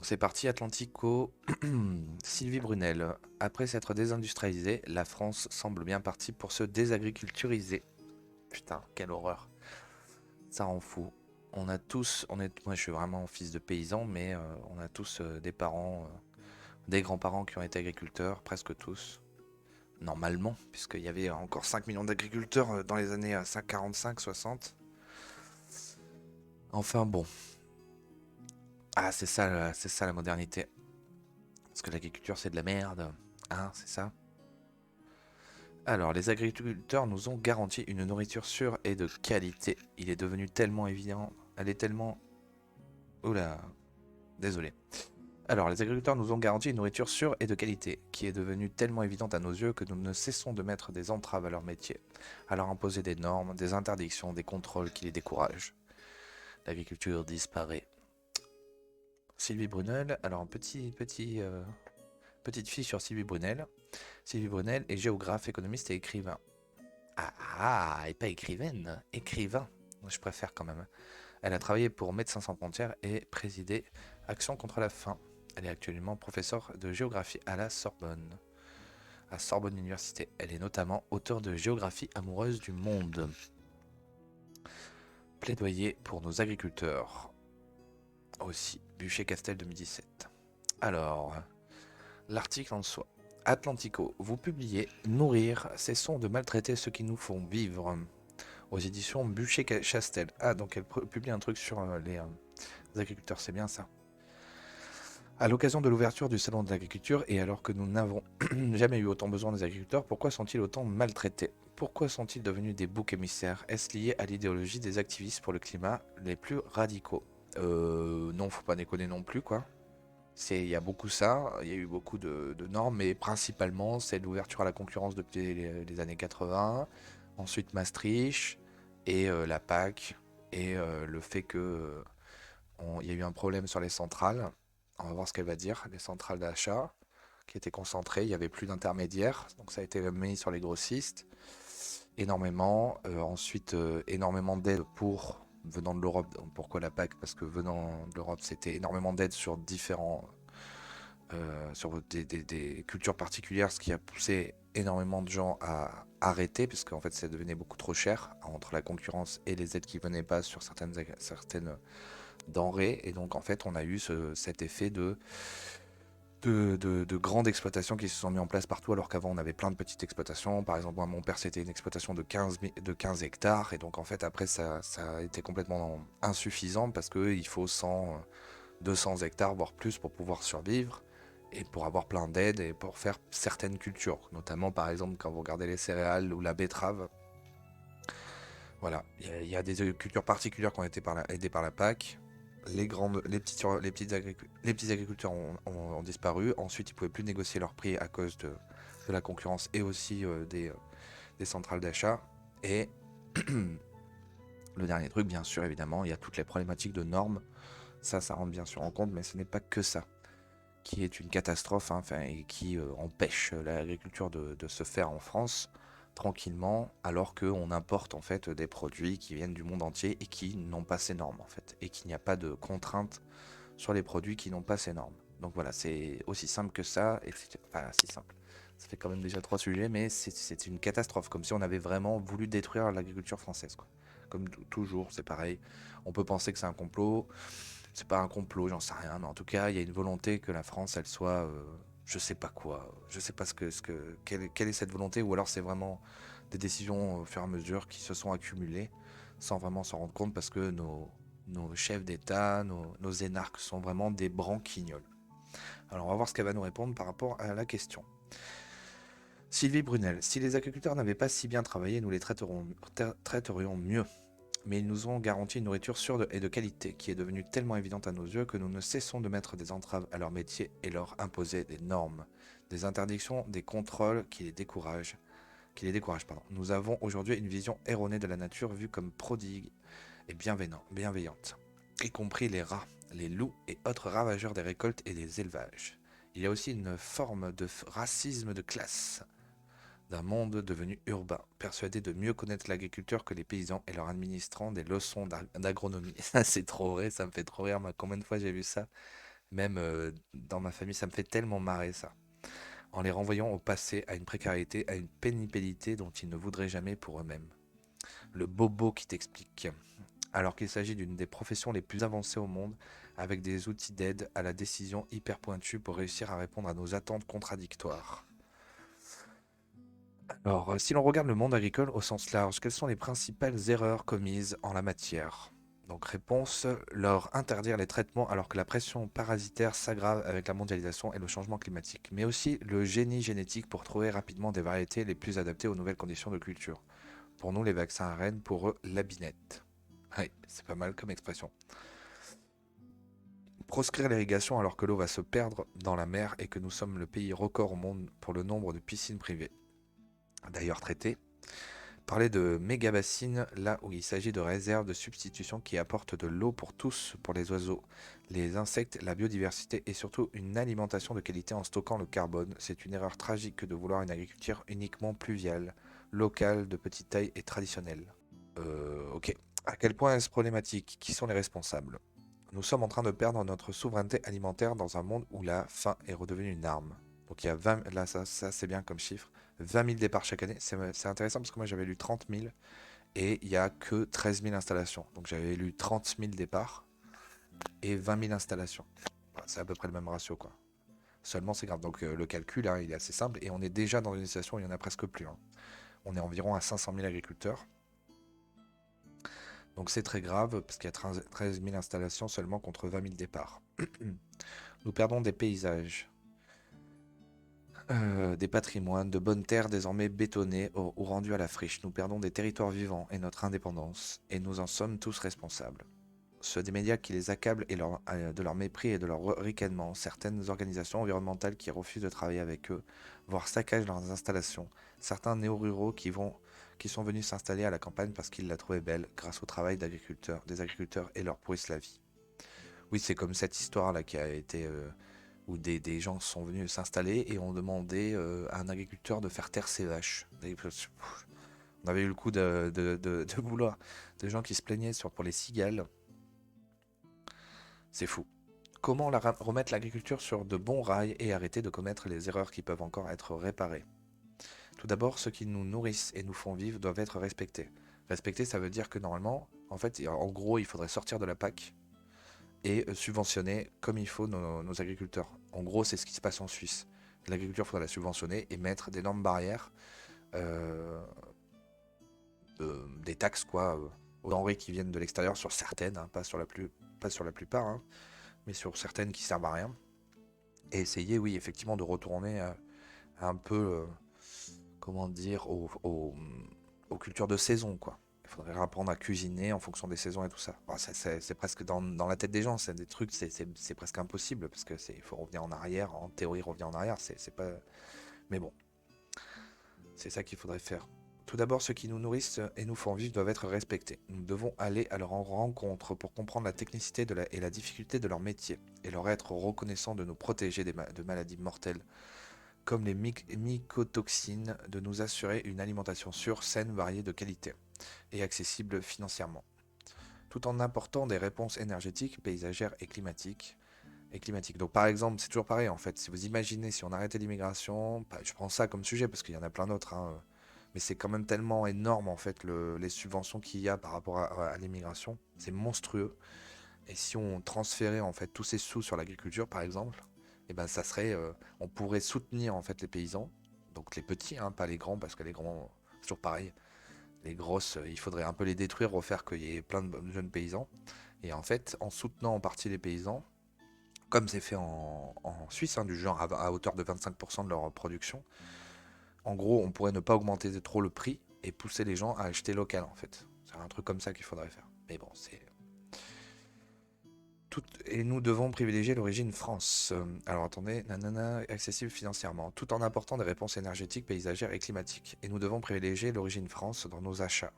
Donc c'est parti, Atlantico. Sylvie Brunel. Après s'être désindustrialisée, la France semble bien partie pour se désagriculturiser. Putain, quelle horreur. Ça rend fou. Moi je suis vraiment fils de paysan, mais on a tous des parents, des grands-parents qui ont été agriculteurs, presque tous. Normalement, puisqu'il y avait encore 5 millions d'agriculteurs dans les années 45-60. Enfin bon. Ah, c'est ça la modernité. Parce que l'agriculture c'est de la merde. Hein, c'est ça. Alors, les agriculteurs nous ont garanti une nourriture sûre et de qualité. Il est devenu tellement évident. Elle est tellement. Oula, désolé. Alors, les agriculteurs nous ont garanti une nourriture sûre et de qualité, qui est devenue tellement évidente à nos yeux que nous ne cessons de mettre des entraves à leur métier, à leur imposer des normes, des interdictions, des contrôles qui les découragent. L'agriculture disparaît. Sylvie Brunel, alors petite fille sur Sylvie Brunel. Sylvie Brunel est géographe, économiste et écrivain. Et pas écrivaine, écrivain. Je préfère quand même. Elle a travaillé pour Médecins sans frontières et présidé Action contre la faim. Elle est actuellement professeure de géographie à la Sorbonne, à Sorbonne Université. Elle est notamment auteure de Géographie amoureuse du monde. Plaidoyer pour nos agriculteurs. Aussi, Bûcher-Castel 2017. Alors, l'article en soi. Atlantico, vous publiez Nourrir, cessons de maltraiter ceux qui nous font vivre. Aux éditions Bûcher-Chastel. Ah, donc elle publie un truc sur les agriculteurs, c'est bien ça. À l'occasion de l'ouverture du Salon de l'agriculture, et alors que nous n'avons jamais eu autant besoin des agriculteurs, pourquoi sont-ils autant maltraités? Pourquoi sont-ils devenus des boucs émissaires? Est-ce lié à l'idéologie des activistes pour le climat les plus radicaux? Non, faut pas déconner non plus, quoi. Il y a beaucoup ça, il y a eu beaucoup de normes, mais principalement c'est l'ouverture à la concurrence depuis les années 80, ensuite Maastricht, et la PAC, et le fait que il y a eu un problème sur les centrales. On va voir ce qu'elle va dire, les centrales d'achat qui étaient concentrées, il n'y avait plus d'intermédiaires, donc ça a été mis sur les grossistes énormément. Ensuite, énormément d'aides venant de l'Europe. Pourquoi la PAC? Parce que venant de l'Europe, c'était énormément d'aides sur sur des cultures particulières, ce qui a poussé énormément de gens à arrêter, parce qu'en fait ça devenait beaucoup trop cher entre la concurrence et les aides qui venaient pas sur certaines denrées. Et donc en fait on a eu cet effet de grandes exploitations qui se sont mis en place partout, alors qu'avant on avait plein de petites exploitations. Par exemple, moi, mon père, c'était une exploitation de 15 hectares, et donc en fait après ça a été complètement insuffisant, parce qu'il faut 100, 200 hectares, voire plus, pour pouvoir survivre, et pour avoir plein d'aides, et pour faire certaines cultures, notamment par exemple quand vous regardez les céréales ou la betterave. Voilà, il y a des cultures particulières qui ont été aidées par la PAC. Les petits agriculteurs ont disparu. Ensuite, ils ne pouvaient plus négocier leurs prix à cause de la concurrence, et aussi des centrales d'achat. Et le dernier truc, bien sûr, évidemment, il y a toutes les problématiques de normes. Ça rentre bien sûr en compte, mais ce n'est pas que ça qui est une catastrophe, hein, enfin, et qui empêche l'agriculture de se faire en France tranquillement, alors qu'on importe en fait des produits qui viennent du monde entier et qui n'ont pas ces normes, en fait, et qu'il n'y a pas de contraintes sur les produits qui n'ont pas ces normes. Donc voilà, c'est aussi simple que ça, et c'est pas si simple. Ça fait quand même déjà 3 sujets, mais c'est une catastrophe, comme si on avait vraiment voulu détruire l'agriculture française, quoi. Comme toujours, c'est pareil. On peut penser que c'est un complot, c'est pas un complot, j'en sais rien, mais en tout cas, il y a une volonté que la France, elle soit, je sais pas quoi, je sais pas quelle est cette volonté, ou alors c'est vraiment des décisions au fur et à mesure qui se sont accumulées sans vraiment s'en rendre compte, parce que nos chefs d'État, nos énarques sont vraiment des branquignoles. Alors on va voir ce qu'elle va nous répondre par rapport à la question. Sylvie Brunel, si les agriculteurs n'avaient pas si bien travaillé, nous les traiterions mieux. Mais ils nous ont garanti une nourriture sûre et de qualité, qui est devenue tellement évidente à nos yeux que nous ne cessons de mettre des entraves à leur métier et leur imposer des normes, des interdictions, des contrôles qui les découragent, pardon. Nous avons aujourd'hui une vision erronée de la nature vue comme prodigue et bienveillante, y compris les rats, les loups et autres ravageurs des récoltes et des élevages. Il y a aussi une forme de racisme de classe, d'un monde devenu urbain, persuadé de mieux connaître l'agriculteur que les paysans, et leur administrant des leçons d'agronomie. Ça, c'est trop vrai, ça me fait trop rire. Moi, combien de fois j'ai vu ça? Même dans ma famille, ça me fait tellement marrer ça. En les renvoyant au passé, à une précarité, à une pénibilité dont ils ne voudraient jamais pour eux-mêmes. Le bobo qui t'explique. Alors qu'il s'agit d'une des professions les plus avancées au monde, avec des outils d'aide à la décision hyper pointus pour réussir à répondre à nos attentes contradictoires. Alors, si l'on regarde le monde agricole au sens large, quelles sont les principales erreurs commises en la matière? Donc réponse, leur interdire les traitements alors que la pression parasitaire s'aggrave avec la mondialisation et le changement climatique, mais aussi le génie génétique pour trouver rapidement des variétés les plus adaptées aux nouvelles conditions de culture. Pour nous, les vaccins à rennes, pour eux, la binette. Oui, c'est pas mal comme expression. Proscrire l'irrigation alors que l'eau va se perdre dans la mer et que nous sommes le pays record au monde pour le nombre de piscines privées. D'ailleurs traitées. Parler de méga-bassines là où il s'agit de réserves de substitution qui apportent de l'eau pour tous, pour les oiseaux, les insectes, la biodiversité et surtout une alimentation de qualité en stockant le carbone. C'est une erreur tragique que de vouloir une agriculture uniquement pluviale, locale, de petite taille et traditionnelle. Ok. À quel point est-ce problématique? Qui sont les responsables? Nous sommes en train de perdre notre souveraineté alimentaire dans un monde où la faim est redevenue une arme. Donc il y a 20, là ça c'est bien comme chiffre, 20 000 départs chaque année. C'est intéressant parce que moi j'avais lu 30 000 et il n'y a que 13 000 installations. Donc j'avais lu 30 000 départs et 20 000 installations. Voilà, c'est à peu près le même ratio quoi. Seulement c'est grave. Donc le calcul hein, il est assez simple et on est déjà dans une situation où il n'y en a presque plus. Hein. On est environ à 500 000 agriculteurs. Donc c'est très grave parce qu'il y a 13 000 installations seulement contre 20 000 départs. Nous perdons des paysages, des patrimoines, de bonnes terres désormais bétonnées ou rendues à la friche. Nous perdons des territoires vivants et notre indépendance, et nous en sommes tous responsables. Ceux des médias qui les accablent de leur mépris et de leur ricanement, certaines organisations environnementales qui refusent de travailler avec eux, voire saccagent leurs installations, certains néo-ruraux qui sont venus s'installer à la campagne parce qu'ils la trouvaient belle grâce au travail des agriculteurs et leur pourrissent la vie. Oui, c'est comme cette histoire-là qui a été où des gens sont venus s'installer et ont demandé à un agriculteur de faire taire ses vaches. On avait eu le coup de vouloir des gens qui se plaignaient pour les cigales. C'est fou. Comment remettre l'agriculture sur de bons rails et arrêter de commettre les erreurs qui peuvent encore être réparées? Tout d'abord, ceux qui nous nourrissent et nous font vivre doivent être respectés. Respecter, ça veut dire que normalement, en fait, en gros, il faudrait sortir de la PAC et subventionner comme il faut nos agriculteurs. En gros, c'est ce qui se passe en Suisse. L'agriculture, il faudrait la subventionner et mettre d'énormes barrières, euh, des taxes quoi, aux denrées qui viennent de l'extérieur sur certaines, hein, pas sur la plupart, hein, mais sur certaines qui servent à rien. Et essayer, oui, effectivement, de retourner un peu, comment dire, aux cultures de saison, quoi. Il faudrait apprendre à cuisiner en fonction des saisons et tout ça. Bon, c'est presque dans la tête des gens, c'est des trucs, c'est presque impossible parce que il faut revenir en arrière. En théorie, revenir en arrière, c'est pas. Mais bon, c'est ça qu'il faudrait faire. Tout d'abord, ceux qui nous nourrissent et nous font vivre doivent être respectés. Nous devons aller à leur rencontre pour comprendre la technicité et la difficulté de leur métier et leur être reconnaissant de nous protéger de maladies mortelles comme les mycotoxines, de nous assurer une alimentation sûre, saine, variée, de qualité et accessible financièrement, tout en apportant des réponses énergétiques, paysagères et climatiques. Donc par exemple, c'est toujours pareil en fait, si vous imaginez si on arrêtait l'immigration, je prends ça comme sujet parce qu'il y en a plein d'autres, hein, mais c'est quand même tellement énorme en fait les subventions qu'il y a par rapport à l'immigration, c'est monstrueux. Et si on transférait en fait tous ces sous sur l'agriculture par exemple, et ben ça serait, on pourrait soutenir en fait les paysans, donc les petits, hein, pas les grands parce que les grands, c'est toujours pareil. Les grosses, il faudrait un peu les détruire, refaire qu'il y ait plein de jeunes paysans. Et en fait, en soutenant en partie les paysans, comme c'est fait en Suisse, hein, du genre à hauteur de 25% de leur production, en gros, on pourrait ne pas augmenter trop le prix et pousser les gens à acheter local en fait. C'est un truc comme ça qu'il faudrait faire. Mais bon, c'est et nous devons privilégier l'origine France. Alors attendez, nanana, accessible financièrement, tout en apportant des réponses énergétiques, paysagères et climatiques. Et nous devons privilégier l'origine France dans nos achats,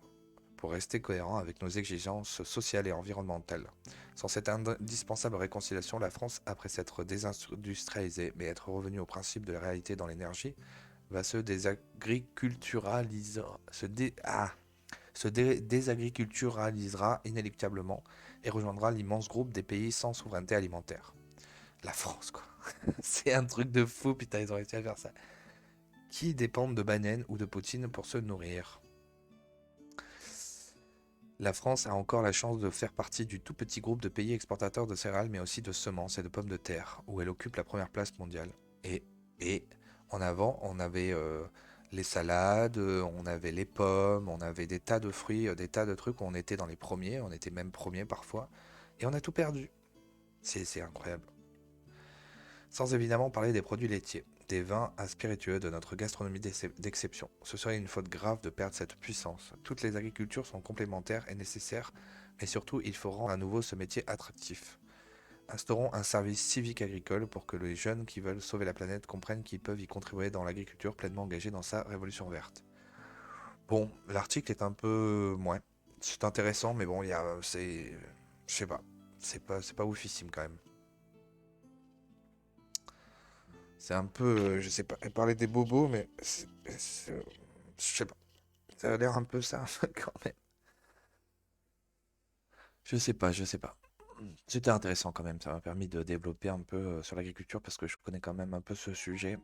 pour rester cohérents avec nos exigences sociales et environnementales. Sans cette indispensable réconciliation, la France, après s'être désindustrialisée, mais être revenue au principe de la réalité dans l'énergie, va se désagriculturaliser, désagriculturalisera inéluctablement et rejoindra l'immense groupe des pays sans souveraineté alimentaire. La France, quoi. C'est un truc de fou, putain, ils ont réussi à faire ça. Qui dépendent de bananes ou de poutine pour se nourrir. La France a encore la chance de faire partie du tout petit groupe de pays exportateurs de céréales, mais aussi de semences et de pommes de terre, où elle occupe la première place mondiale. Et, et en avant, on avait les salades, on avait les pommes, on avait des tas de fruits, des tas de trucs où on était dans les premiers, on était même premiers parfois, et on a tout perdu. C'est incroyable. Sans évidemment parler des produits laitiers, des vins à spiritueux de notre gastronomie d'exception. Ce serait une faute grave de perdre cette puissance. Toutes les agricultures sont complémentaires et nécessaires, mais surtout il faut rendre à nouveau ce métier attractif. Instaurons un service civique agricole pour que les jeunes qui veulent sauver la planète comprennent qu'ils peuvent y contribuer dans l'agriculture pleinement engagée dans sa révolution verte. Bon, l'article est un peu moins. C'est intéressant, mais bon, il y a, c'est, je sais pas, c'est pas oufissime quand même. C'est un peu, je sais pas, elle parlait des bobos, mais je sais pas. Ça a l'air un peu ça quand même. Je sais pas, je sais pas. C'était intéressant quand même, ça m'a permis de développer un peu sur l'agriculture parce que je connais quand même un peu ce sujet.